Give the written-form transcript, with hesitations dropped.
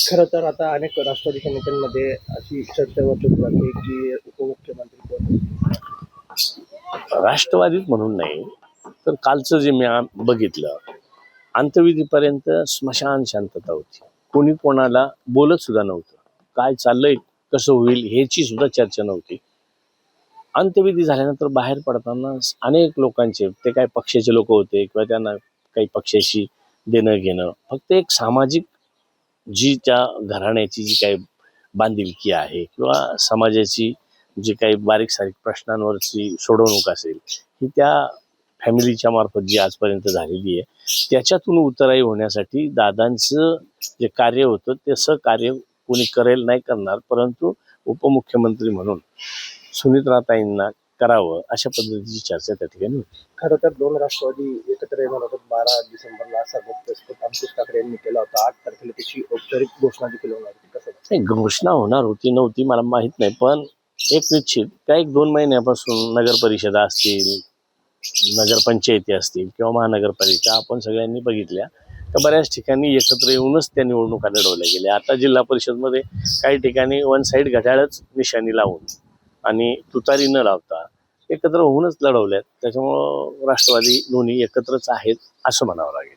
खरं तर आता अनेक राष्ट्रवादीच्या नेत्यांमध्ये अशी चर्चा होत जाते की उपमुख्यमंत्री कोण. राष्ट्रवादीच म्हणून नाही तर कालचं जे मी बघितलं, अंत्यविधीपर्यंत स्मशान शांतता होती. कोणी कोणाला बोलत सुद्धा नव्हतं. काय चाललंय, कसं होईल ह्याची सुद्धा चर्चा नव्हती. अंत्यविधी झाल्यानंतर बाहेर पडताना अनेक लोकांचे, ते काय पक्षाचे लोक होते किंवा त्यांना काही पक्षाशी देणं घेणं, फक्त एक सामाजिक जी त्या घराण्याची जी काही बांधिलकी आहे किंवा समाजाची जी काही बारीक सारीक प्रश्नांवरची सोडवणूक असेल, ही त्या फॅमिलीच्या मार्फत जी आजपर्यंत झालेली आहे त्याच्यातून उतराई होण्यासाठी दादांचं जे कार्य होतं तसं कार्य कोणी करेल नाही करणार, परंतु उपमुख्यमंत्री म्हणून सुनित्राताईंना करावं अशा पद्धतीची चर्चा त्या ठिकाणी होती. खरं तर दोन राष्ट्रवादी एकत्र येणार होतात 12 डिसेंबरला, असा प्रस्ताव अंकुश ठाकरे यांनी केला होता. 8 तारखेला त्याची औपचारिक घोषणा देखील होणार होती. कसं नाही, घोषणा होणार होती नव्हती मला माहित नाही, पण एक निश्चित त्या 1-2 महिन्यापासून नगर परिषदा असतील, नगरपंचायती असतील किंवा महानगरपालिका आपण सगळ्यांनी बघितल्या तर बऱ्याच ठिकाणी एकत्र येऊनच त्या निवडणुका लढवल्या गेल्या. आता जिल्हा परिषदमध्ये काही ठिकाणी वन साईड घड्याळच निशाणी लावून आणि तुतारी न लावता एकत्र होऊनच लढवल्यात. त्याच्यामुळं राष्ट्रवादी दोन्ही एकत्रच आहेत असं म्हणावं लागेल.